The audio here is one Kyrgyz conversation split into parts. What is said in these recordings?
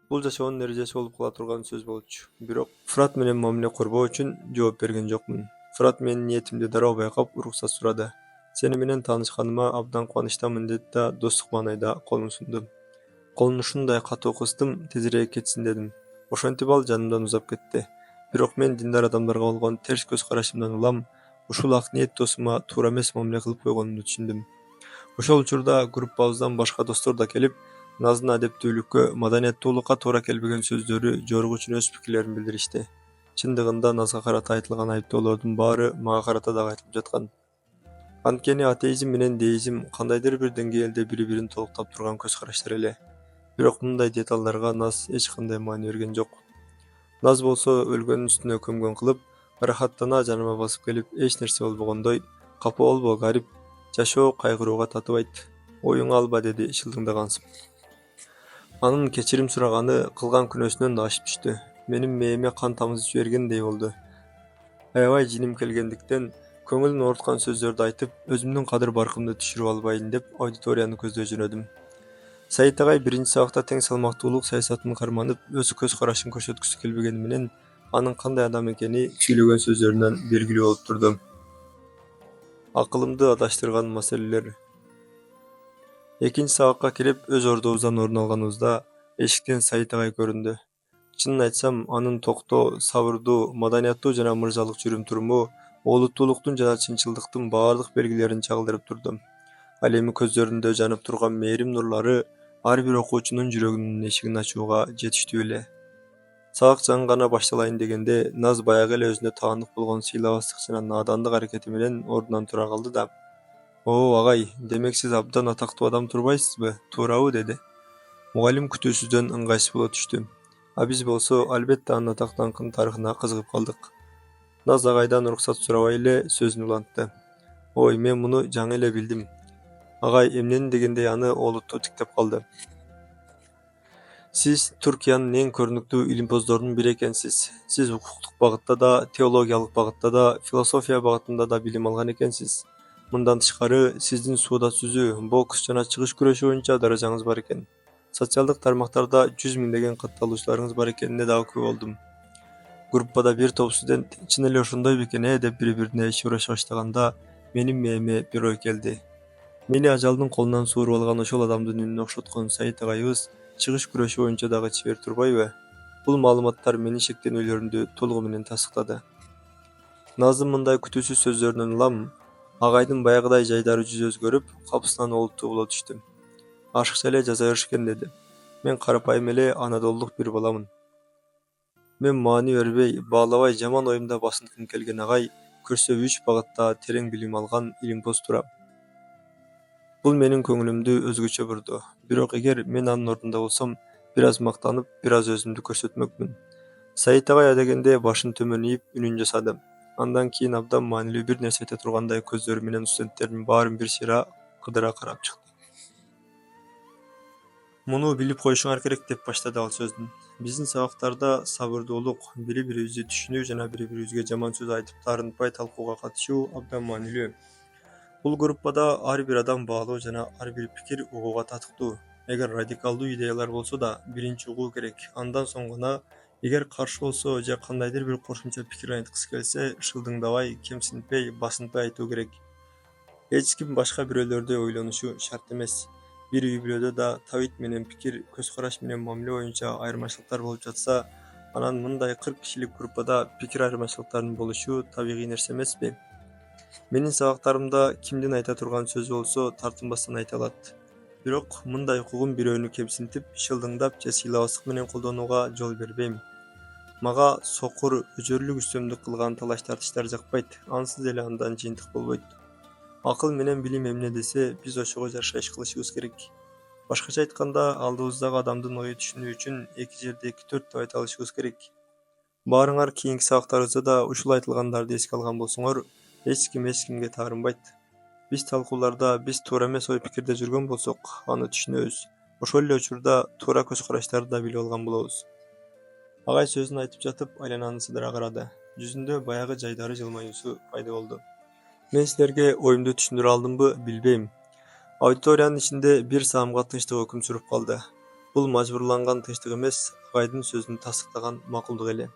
Бул жашоонун эрежеси болуп кала турган сөз болчу. Бирок Фырат менен мамиле корбоо үчүн жооп берген жокмун. Фырат менин ниетимди дароо байкап уруксат сурады. Сени менен таанышканыма абдан кубанычтамын деди да достук маанайда колун сунду. Колун ушундай катуу кыстым, тезирээк кетсин дедим. Ошентип ал жанымдан узап кетти. Бирок мен диндар адамдарга болгон терс көз карашымдан улам, ушул ак ниет досума туура эмес мамиле кылып койгонумду түшүндүм. Ошол учурда группабыздан башка достор да келип, Наздын адептүүлүккө, маданияттуулукка туура келбеген сөздөрү жоругу үчүн өз пикирлерин билдиришти. Чындыгында Назга карата айтылган айыптоолордун баары мага карата дагы айтылып жаткан. Анткени атеизм менен деизм кандайдыр бир деңгээлде бири-бирин толуктап турган көз караштар эле. Бирок мындай деталдарга Наз эч кандай маани берген жок. Наз болсо өлгөнүн үстүнө көмгөн кылып, ырахаттана жаныма басып келип, эч нерсе болбогондой, капа болбо гарип, жашоо кайгырууга татыбайт. Оюңа алба деди шылдыңдагансып. Анын кечирим сураганы кылган күнөөсүнөн да ашып түштү. Менин мээме кан тамызып жибергендей болду. Аябай жиним келгендиктен көңүлүн ооруткан сөздөрдү айтып, өзүмдүн кадыр-баркымды түшүрүп албайын деп аудиторияны көздөй жөнөдүм. Саит агай биринчи сабакта тең салмактуулук саясатын карманып, өз көз карашын көрсөткүсү келбегени менен, анын кандай адам экени сүйлөгөн сөздөрүнөн белгилүү болуп турду. Акылымды адаштырган маселелер. Экинчи сабакка кирип, өз ордубуздан орун алганыбызда, эшиктен Саит агай көрүндү. Чынын айтсам, анын токтоо, сабырдуу, маданияттуу жана мырзалык жүрүм-туруму олуттуулуктун жана чынчылдыктын баардык белгилерин чагылдырып турду. Ал эми көздөрүндө жанып турган мээрим нурлары ар бир окуучунун жүрөгүнүн эшигин ачууга жетиштүү эле. Сабак жаңы гана башталайын дегенде, Наз баягы эле өзүнө таандык болгон сыйлабастык жана наадандык аракети менен ордунан тура калды да: "О, агай, демек сиз абдан атактуу адам турбайсызбы, туурабы?" деди. Мугалим күтүүсүздөн ыңгайсыз боло түштү. А биз болсо албетте анын атак-даңкынын тарыхына кызыгып калдык. Наз агайдан уруксат сурабай эле сөзүн улантты. "Ой, мен муну жаңы эле билдим." Агай эмнени дегендей аны олуттуу тиктеп калды. "Сиз Түркиянын эң көрүнүктүү илимпоздорунун бири экенсиз. Сиз укуктук багытта да, теологиялык багытта да, философия багытында да билим алган экенсиз. Мындан тышкары, сиздин сууда сүзүү, бокс жана чыгыш күрөшү боюнча даражаңыз бар экен. Социалдык тармактарда 100 миңдеген катталуучуларыңыз бар экенине дагы күбө болдум." Группада бир топ студент чын эле ошондой бекен деп бири-бирине иши ураша баштаганда, менин мээме бир ой келди. Мени ажалдын колунан сууруп алган ошол адамдын үнүнө окшоткон Саит агайыбыз чыгыш күрөшү боюнча дагы чебер турбайбы? Бул маалыматтар менин шектенүүлөрүмдү толугу менен тастыктады. Наздын мындай күтүүсүз сөздөрүнөн улам, агайдын баягыдай жайдары жүзү өзгөрүп, капысынан олуттуу боло түштү. "Ашыкча эле жаза беришкен" деди. "Мен карапайым эле анадолдук бир баламын. Мен маани бербей, баалабай жаман оюмда басынткым келген агай көрсө 3 багытта терең билим алган илимпоз тура. Бул менин көңүлүмдү өзгөчө бурду. Бирок эгер мен анын ордунда болсом, бир аз мактанып, бир аз өзүмдү көрсөтмөкмүн." Саит агай адегенде башын төмөн ийип, үнүн жасады. Андан кийин абдан маанилүү бир нерсе айта тургандай көздөрү менен студенттердин баарын бир сыйра кыдыра карап чыкты. "Муну билип коюшуңар керек" деп баштады ал сөзүн. "Биздин сабактарда сабырдуулук, бири-бирибизди түшүнүү жана бири-бирибизге жаман сөз айтып таарынтпай талкууга катышуу абдан маанилүү. Бул группада ар бир адам баалуу жана ар бир пикир угууга татыктуу. Эгер радикалдуу идеялар болсо да, биринчи угуу керек. Андан соң гана, эгер каршы болсо же кандайдыр бир кошумча пикир айткысы келсе, шылдыңдабай, кемсинтпей, басынтпай айтуу керек. Эч ким башка бирөөлөрдөй ойлонушу шарт эмес. Бир үй-бүлөдө да табит менен пикир, көз караш менен мамиле боюнча айырмачылыктар болуп жатса, анан мындай 40 кишилик группада пикир айырмачылыктарынын болушу табигый нерсе эмеспи? Менин сабактарымда кимдин айта турган сөзү болсо тартынбастан айта алат. Бирок мындай кугум бирөөнү кемсинтип, шылдыңдап же сыйлабастык менен колдонууга жол бербейм. Мага сокур, өжөрлүк үстөмдүк кылган талаш-тартыштар жакпайт. Ансыз деле андан жыйынтык болбойт. Акыл менен билим эмне десе, биз ошого жараша иш кылышыбыз керек. Башкача айтканда, алдыбыздагы адамдын ою түшүнүү үчүн эки жерде 2-4 деп айта алышыбыз керек. Баарыңар кийинки сабактарыбызда да ушул айтылгандарды эске алган болсоңор, эч кимге таарынбайт. Биз талкууларда биз туура эмес ой-пикирде жүргөн болсок, аны түшүнөбүз. Ошол эле учурда туура көз караштарды да билип алган болобуз." Агай сөзүн айтып жатып, айлананы сыдыра карады. Жүзүндө баягы жайдары жылмаюусу пайда болду. "Мен силерге оюмду түшүндүрө алдымбы, билбейм." Аудиториянын ичинде бир саамга тынчтык өкүм сүрүп калды. Бул мажбурланган тынчтык эмес, агайдын сөзүн тастыктаган макулдук эле.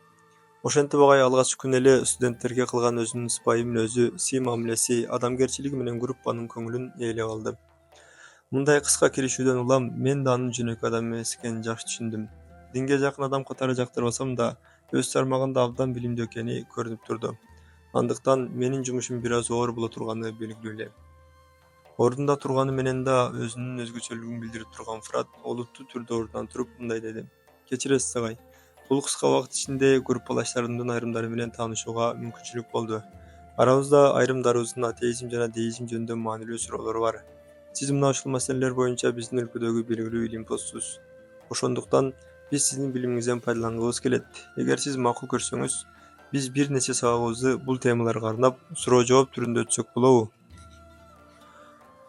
Ошентип агай алгачкы күнү эле студенттерге кылган өзүнүн сыпайы мүнөзү, сый мамилеси, адамгерчилиги менен группанын көңүлүн ээлеп алды. Мындай кыска киришүүдөн улам мен да анын жөнөкөй адам эмес экенин жакшы түшүндүм. Динге жакын адам катары жактырбасам да, өз тармагында абдан билимдүү экени көрүнүп турду. Андыктан менин жумушум бир аз оор боло турганы белгилүү эле. Ордунда турганы менен да өзүнүн өзгөчөлүгүн билдирип турган Фырат олуттуу түрдө ордунан туруп мындай деди: "Кечиресиз агай. Бул кыска убакыт ичинде группалаштарымдын айрымдары менен таанышууга мүмкүнчүлүк болду. Арабызда айрымдарыбыздын атеизм жана деизм жөнүндө маанилүү суроолору бар. Сиз мына ушул маселелер боюнча биздин өлкөдөгү белгилүү илимпоздсуз. Ошондуктан биз сиздин билимиңизден пайдалангыбыз келет. Эгер сиз макул көрсөңүз, биз бир нече сабагыбызды бул темаларга арнап, суроо-жооп түрүндө өтсөк болобу?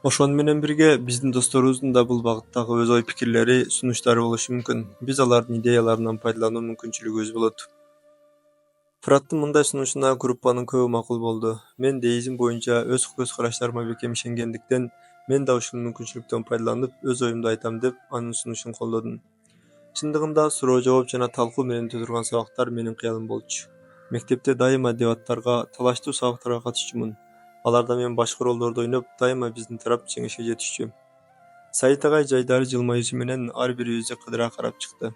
Ошону менен бирге биздин досторубуздун да бул багыттагы өз ой-пикирлери, сунуштары болушу мүмкүн. Биз алардын идеяларынан пайдалануу мүмкүнчүлүгүбүз болот." Фыраттын мындай сунушуна группанын көбү макул болду. Мен деизм боюнча өз көз караштарыма бекем ишенгендиктен, мен да ушул мүмкүнчүлүктөн пайдаланып, өз оюмду айтам деп анын сунушун колдодум. Чындыгында суроо-жооп жана талкуу менен өтө турган сабактар менин кыялым болчу. Мектепте дайыма дебаттарга, талаштуу сабактарга катышчумун. Аларда мен башкы ролдорду ойноп, дайыма биздин тарап жеңишке жетишчү. Саит агай жайдары жылмаюусу менен ар бирибизди кыдыра карап чыкты.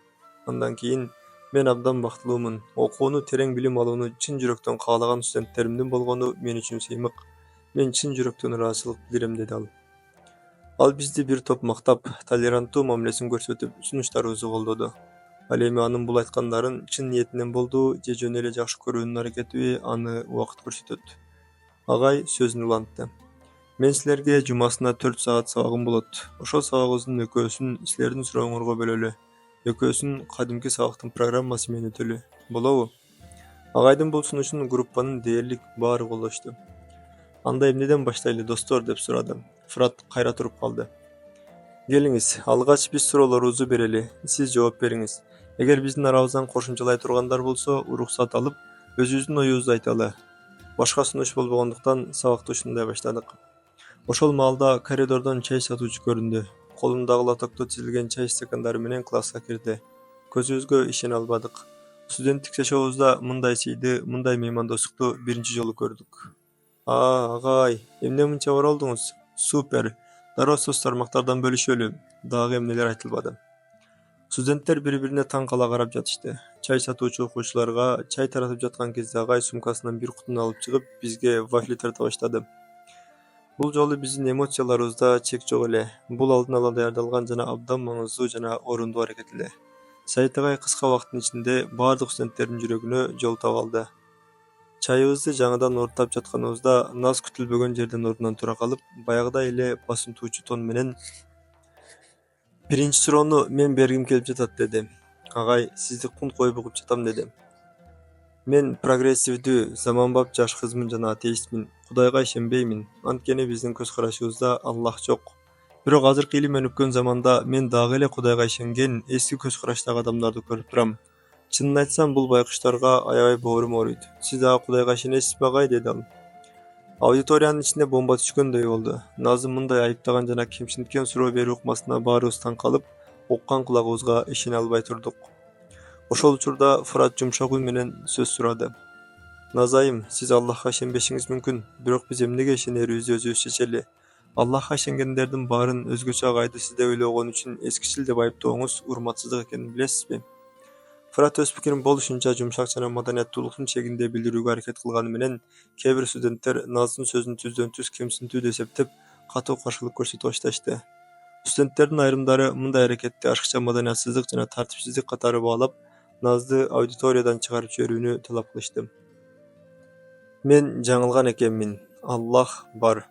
Андан кийин: "Мен абдан бактылуумун. Окууну, терең билим алууну чын жүрөктөн каалаган студенттеримдин болгону мен үчүн сыймык. Мен чын жүрөктөн ыраазычылык билдирем", деди ал. Ал бизди бир топ мактап, толеранттуу мамилесин көрсөтүп, сунуштарыбызды колдоду. Ал эми анын бул айткандарын чын ниетинен болдубу же жөн эле жакшы көрүүнүн аракетиби, аны убакыт көрсөтөт. Агай сөзүн улантты: "Мен силерге жумасына 4 саат сабагым болот. Ошол сабагыбыздын экөөсүн силердин сурооңорго бөлөлү. Экөөсүн кадимки сабактын программасы менен өтөлү. Болобу?" Агайдын бул сунушун группанын дээрлик баары колдошту. "Анда эмнеден баштайлы, достор?" деп сурады. Фырат кайра туруп калды. "Келиңиз, алгач биз суроолорубузду берели. Сиз жооп бериңиз. Эгер биздин арабыздан кошумчалай тургандар болсо, уруксат алып, өзүбүздүн оюбузду айталы." Башка сунуш болбогондуктан сабакты ушундай баштадык. Ошол маалда коридордон чай сатуучу көрүндү. Колундагы лотокто тизилген чай стакандары менен класска кирди. Көзүбүзгө ишене албадык. Студенттик жашообузда мындай сыйды, мындай меймандостукту биринчи жолу көрдүк. Агай, эмне мынча оролдуңуз? Супер. Дароо соц тармактардан бөлүшөлү. Дагы эмнелер айтылбады. Студенттер бири-бирине таң кала карап жатышты. Чай сатуучу окуучуларга чай таратып жаткан кезде агай сумкасынан бир кутуну алып чыгып, бизге вафли тарта баштады. Бул жолу биздин эмоцияларыбызда чек жок эле. Бул алдын ала даярдалган жана абдан маңыздуу жана орундуу аракет эле. Саит агай кыска убакыттын ичинде баардык студенттердин жүрөгүнө жол таба алды. Чайыбызды жаңыдан ордуттап жатканыбызда Наз күтүлбөгөн жерден ордунан тура калып, баягыдай эле басынтуучу тон менен: "Биринчи суроону мен бергим келип жатат", деди. Агай: "Сизди кунт коюп угуп жатам", деди. "Мен прогрессивдүү, заманбап жаш кызмын жана атеистмин. Кудайга ишенбеймин. Анткени биздин көз карашыбызда Аллах жок. Бирок азыркы илим өнүккөн заманда мен дагы эле Кудайга ишенген эски көз караштагы адамдарды көрүп турам. Чынын айтсам, бул байкуштарга аябай боорум ооруйт. Сиз дагы Кудайга ишенесизби, агай?" деди ал. Аудиториянын ичине бомба түшкөндөй болду. Наздын мындай айыптаган жана кемсинткен суроо берүү ыкмасына баарыбыз таң калып, уккан кулагыбызга ишене албай турдук. Ошол учурда Фырат жумшак үн менен сөз сурады. "Назайым, сиз Аллахка ишенбешиңиз мүмкүн, бирок биз эмнеге ишенерибизди өзүбүз чечели. Аллахка ишенгендердин баарын өзгөчө агайды сизде ойлогон үчүн эскичил деп айыптооңуз урматсыздык экенин билесизби?" Фырат өз пикирин болушунча жумшак жана маданияттуулуктун чегинде билдирүүгө аракет кылганы менен, кээ бир студенттер Наздын сөзүн түздөн-түз кемсинтүү деп эсептеп, катуу каршылык көрсөтө башташты. Студенттердин айрымдары мындай аракетти ашыкча маданиятсыздык жана тартипсиздик катары баалап, Назды аудиториядан чыгарып жиберүүнү талап кылышты. "Мен жаңылган экенмин. Аллах бар.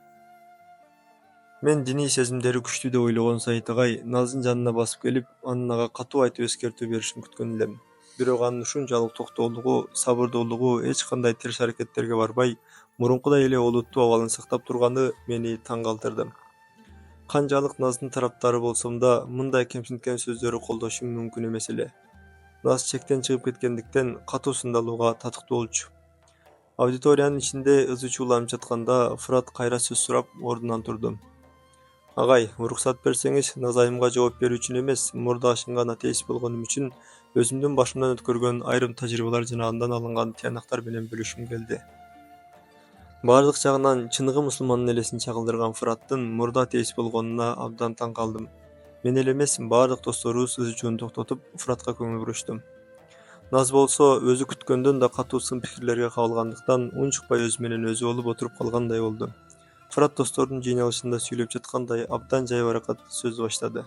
Мен диний сезимдери күчтүү деп ойлогон Саит агай Наздын жанына басып келип, анын ага катуу айтып эскертүү беришин күткөн элем. Бирок анын ушунчалык токтоолугу, сабырдуулугу эч кандай терс аракеттерге барбай, мурункудай эле олуттуу абалын сактап турганы мени таң калтырды. Канчалык Наздын тараптаары болсом да, мындай кемсинткен сөздөрү колдошум мүмкүн эмес эле. Наз чектен чыгып кеткендиктен катуу сындалууга татыктуу болчу. Аудиториянын ичинде ызы чуу уланып жатканда Фырат кайра сөз сурап, ордунан турду. Агай, уруксат берсеңиз, назайымга жооп берүү үчүн эмес, мурда ашынган атеист болгонум үчүн өзүмдүн башымдан өткөргөн айрым тажрыйбалар жана андан алынган тыянактар менен бөлүшкүм келди. Бардык жагынан чыныгы мусулмандын элесин чагылдырган Фыраттын мурда атеист болгонуна абдан таң калдым. Мен эле эмес, бардык досторубуз ызы чууну токтотуп, Фыратка көңүл бурушту. Наз болсо өзү күткөндөн да катуу сын пикирлерге кабылгандыктан унчукпай өзү менен өзү болуп отуруп калгандай болду. Фырат достордун жыйналышында сүйлөп жаткандай абдан жайбаракат сөз баштады.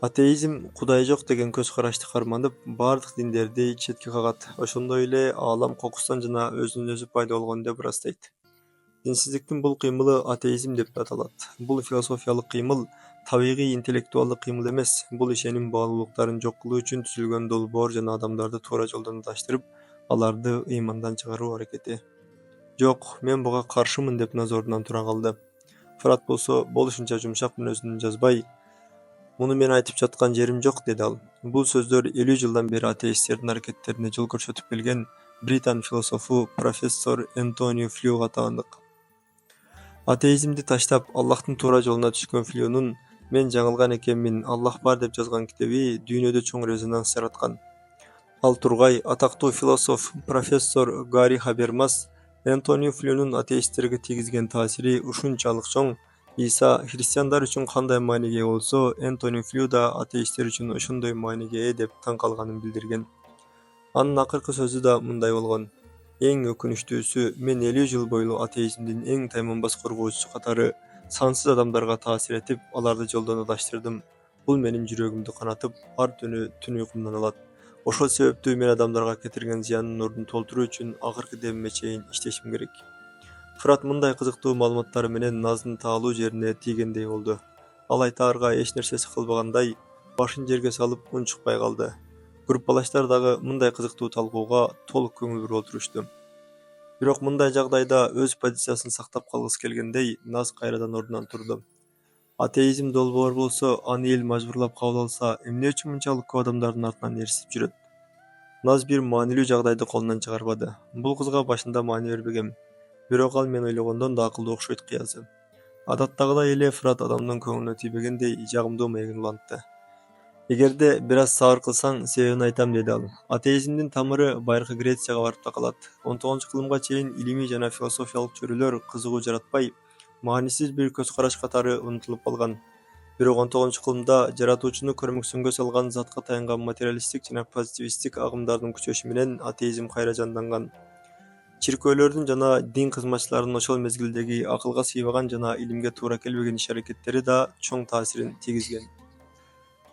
Атеизм Кудай жок деген көз карашты карманып, бардык диндерди четке кагат. Ошондой эле аалам кокустан жана өзүнөн өзү пайда болгон деп ырастайт. Динсиздиктин бул кыймылы атеизм деп аталат. Бул философиялык кыймыл табигый интеллектуалдык кыймыл эмес. Бул ишеним баалуулуктарын жок кылуу үчүн түзүлгөн долбоор жана адамдарды туура жолдон адаштырып, аларды ыймандан чыгаруу аракети. Жок, мен буга каршымын деп Наз ордунан тура калды. Фырат болсо болушунча жумшак мүнөзүн жазбай, муну мен айтып жаткан жерим жок, деди ал. Бул сөздөр 50 жылдан бери атеисттердин аракеттерине жол көрсөтүп келген британ философу профессор Энтони Флюга таандык. Атеизмди таштап, Аллахтын туура жолуна түшкөн Флюнун "Мен жаңылган экенмин, Аллах бар" деп жазган китеби дүйнөдө чоң резонанс жараткан. Ал тургай атактуу философ профессор Гарри Хабермас Энтони Флюнун атеисттерге тийгизген таасири ушунчалык чоң, Иса христиандар үчүн кандай мааниге ээ болсо, Энтони Флю да атеисттер үчүн ошондой мааниге ээ деп таң калганын билдирген. Анын акыркы сөзү да мындай болгон: "Эң өкүнүчтүүсү, мен 50 жыл бою атеизмдин эң тайманбас коргоочусу катары сансыз адамдарга таасир этип, аларды жолдон адаштырдым. Бул менин жүрөгүмдү канатып, ар түнү түн уйкумдан алат. Ошол себептүү мен адамдарга кетирген зыяндын ордун толтуруу үчүн акыркы демиме чейин иштешим керек." Фырат мындай кызыктуу маалыматтары менен Наздын таалуу жерине тийгендей болду. Ал айтаарга эч нерсеси калбагандай, башын жерге салып унчукпай калды. Группалаштар дагы мындай кызыктуу талкууга толук көңүл буруп отурушту. Бирок мындай жагдайда өз позициясын сактап калгысы келгендей, Наз кайрадан ордунан турду. Атеизм долбоор болсо, аны эл мажбурлап кабыл алса, эмне үчүн мынчалык көп адамдардын артынан эрсип жүрөт? Наз бир маанилүү жагдайды колунан чыгарбады. Бул кызга башында маани бербегем. Бирок ал мен ойлогондон да акылдуу окшойт кыязы. Адаттагыдай эле Фырат адамдын көңүлүнө тийбегендей жагымдуу маегин улантты. Эгерде бир аз сабыр кылсаң, себебин айтам, деди ал. Атеизмдин тамыры байыркы Грецияга барып такалат. 19-кылымга чейин илимий жана философиялык чөйрөлөр кызыгуу жаратпай, маанисиз бир көз караш катары унутулуп калган. Бирок 19-кылымда жаратуучуну көрмөксөнгө салган затка таянган материалисттик жана позитивисттик агымдардын күчөшү менен атеизм кайра жанданган. Чиркөөлөрдүн жана дин кызматчыларынын ошол мезгилдеги акылга сыйбаган жана илимге туура келбеген иш-аракеттери да чоң таасирин тийгизген.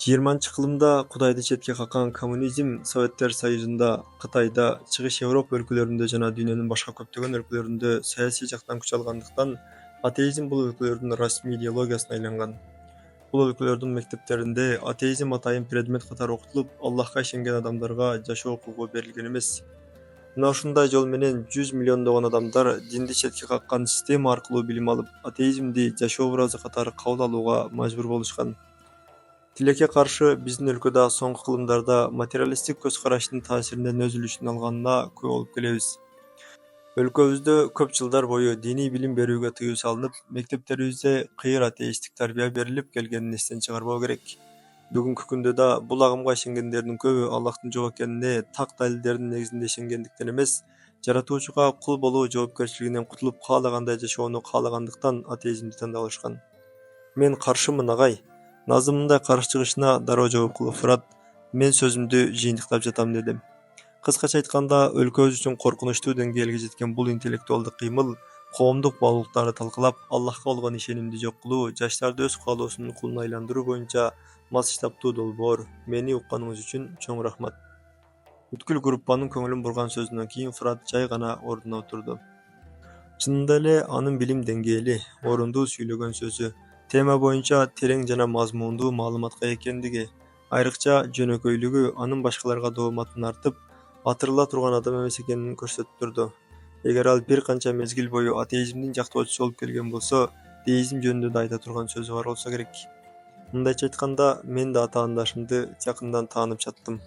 20-кылымда Кудайды четке каккан коммунизм Советтер Союзунда, Кытайда, Чыгыш Европа өлкөлөрүндө жана дүйнөнүн башка көптөгөн өлкөлөрүндө саясий жактан күч алгандыктан, атеизм бул өлкөлөрдүн расмий идеологиясына айланган. Бул өлкөлөрдүн мектептеринде атеизм атайын предмет катары окутулуп, Аллахка ишенген адамдарга жашоо укугу берилген эмес. Мына ушундай жол менен 100 миллиондогон адамдар динди четке каккан система аркылуу билим алып, атеизмди жашоо образы катары кабыл алууга мажбур болушкан. Тилекке каршы, биздин өлкөдө соңку кылымдарда материалисттик көз караштын таасиринен өз үлүшүн алганына күбө болуп келебиз. Өлкөбүздө көп жылдар бою диний билим берүүгө тыюу салынып, мектептерибизде кыйыр атеисттик тарбия берилип келгенин эстен чыгарбоо керек. Бүгүнкү күндө да бул агымга ишенгендердин көбү Аллахтын жок экенине так далилдердин негизинде ишенгендиктен эмес, жаратуучуга кул болуу жоопкерчилигинен кутулуп каалагандай жашоону каалагандыктан атеизмди тандап алышкан. Мен каршымын, агай. Наздын мындай каршы чыгышына дароо жооп кылып Фырат: "Мен сөзүмдү жыйынтыктап жатам", деди. Кыскача айтканда, өлкөбүз үчүн коркунучтуу деңгээлге жеткен бул интеллектуалдык кыймыл коомдук баалуулуктарды талкалап, Аллахка болгон ишенимди жок кылуу, жаштарды өз каалоосунун кулуна айландыруу боюнча масштабтуу долбоор. Мени укканыңыз үчүн чоң рахмат. Бүткүл группанын көңүлүн бурган сөзүнөн кийин Фырат жай гана ордуна отурду. Чынында эле анын билим деңгээли, орундуу сүйлөгөн сөзү, тема боюнча терең жана мазмундуу маалыматка экендиги, айрыкча жөнөкөйлүгү анын башкаларга дооматын артып, атырыла турган адам эмес экенин көрсөтүп турду. Эгер ал бир канча мезгил бою атеизмдин жактоочусу болуп келген болсо, деизм жөнүндө да айта турган сөзү бар болсо керек. Мындайча айтканда, мен да атаандашымды жакындан таанып чаттым.